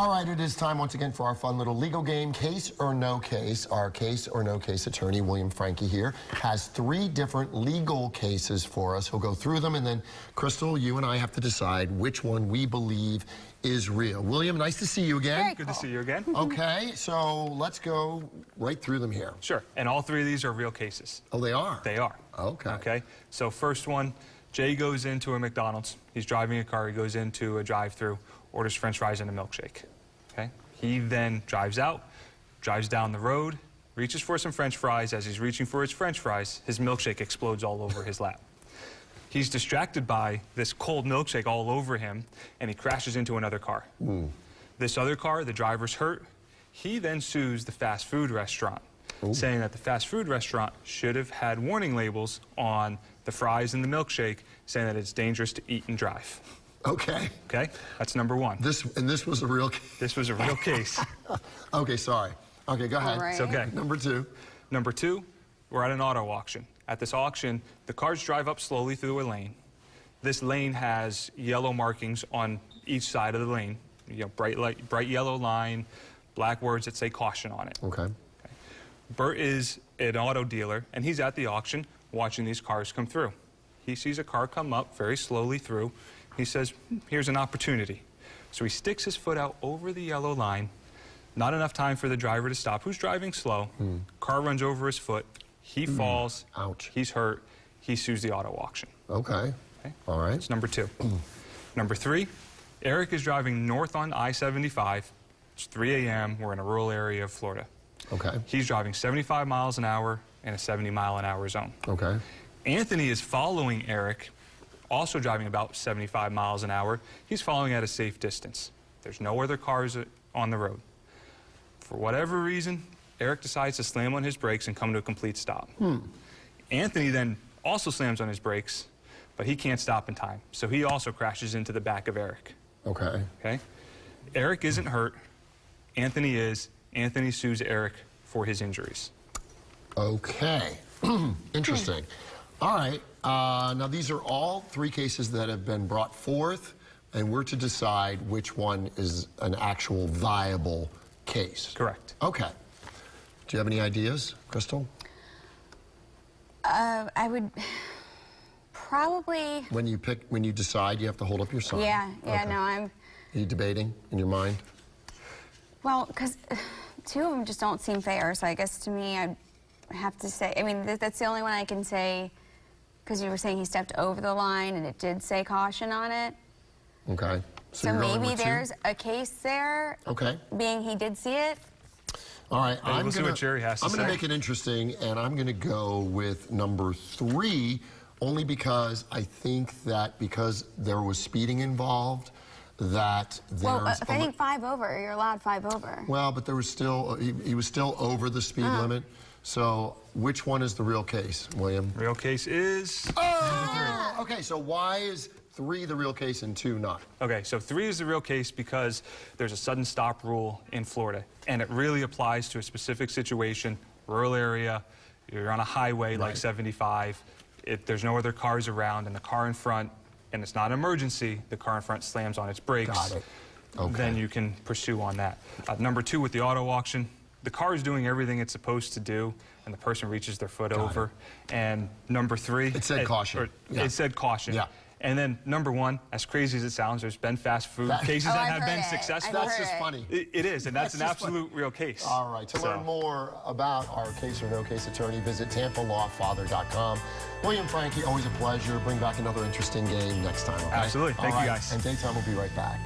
All right, it is time once again for our fun little legal game, Case or No Case. Our Case or No Case attorney, William Franchi here, has 3 different legal cases for us. He'll go through them, and then, Crystal, you and I have to decide which one we believe is real. William, nice to see you again. Very Good to see you again. Okay, so let's go right through them here. Sure, and all 3 of these are real cases. Oh, they are? They are. Okay. Okay, so first one, Jay goes into a McDonald's. He's driving a car. He goes into a drive-thru, orders French fries and a milkshake. Okay, he then drives out, drives down the road, reaches for some French fries. As he's reaching for his French fries, his milkshake explodes all over his lap. He's distracted by this cold milkshake all over him, and he crashes into another car. This other car, the driver's hurt. He then sues the fast food restaurant, saying that the fast food restaurant should have had warning labels on the fries and the milkshake, saying that it's dangerous to eat and drive. Okay. Okay, that's number 1. This was a real case? This was a real case. Okay, sorry. Okay, go ahead. All right. It's okay. Number 2. Number 2, we're at an auto auction. At this auction, the cars drive up slowly through a lane. This lane has yellow markings on each side of the lane. You know, bright yellow line, black words that say caution on it. Okay. Bert is an auto dealer, and he's at the auction watching these cars come through. He sees a car come up very slowly through. He says, here's an opportunity. So he sticks his foot out over the yellow line. Not enough time for the driver to stop, who's driving slow. Car runs over his foot. He falls. Ouch. He's hurt. He sues the auto auction. Okay. All right. That's number 2. Number 3, Eric is driving north on I-75. It's 3 a.m. We're in a rural area of Florida. Okay. He's driving 75 miles an hour in a 70-mile-an-hour zone. Okay. Anthony is following Eric, also driving about 75 miles an hour. He's following at a safe distance. There's no other cars on the road. For whatever reason, Eric decides to slam on his brakes and come to a complete stop. Anthony then also slams on his brakes, but he can't stop in time. So he also crashes into the back of Eric. Okay. Okay? Eric isn't hurt. Anthony is. Anthony sues Eric for his injuries. Okay. Interesting. All right. Now, these are all 3 cases that have been brought forth, and we're to decide which one is an actual viable case. Correct. Okay. Do you have any ideas, Crystal? I would probably... When you decide, you have to hold up your sign. Yeah, Okay. no, I'm... Are you debating in your mind? Well, because 2 of them just don't seem fair, so I guess to me, I have to say... I mean, that's the only one I can say, because you were saying he stepped over the line, and it did say caution on it. Okay. So you're going maybe with 2? there's a case there, Okay. being he did see it. All right, We'll see what Jerry has to I'm going say. to make it interesting, and I'm going to go with number 3, only because I think that because there was speeding involved, that there's... Well, if I think 5 over, you're allowed 5 over. Well, but there was still, he was still over the speed limit. So which one is the real case, William? Real case is... Oh! Okay, so why is 3 the real case and 2 not? Okay, so 3 is the real case because there's a sudden stop rule in Florida, and it really applies to a specific situation, rural area, you're on a highway like 75, there's no other cars around, and the car in front, and it's not an emergency, the car in front slams on its brakes. Got it. Okay. Then you can pursue on that. Number 2 with the auto auction, the car is doing everything it's supposed to do, and the person reaches their foot over. And number 3... It said caution. It said caution. Yeah. And then number 1, as crazy as it sounds, there's been fast food cases that have been successful. That's just funny. It is, and that's an absolute real case. All right, to learn more about our Case or No Case attorney, visit TampaLawfather.com. William Franchi, always a pleasure. Bring back another interesting game next time, okay? Absolutely. Thank you, guys. And Daytime will be right back.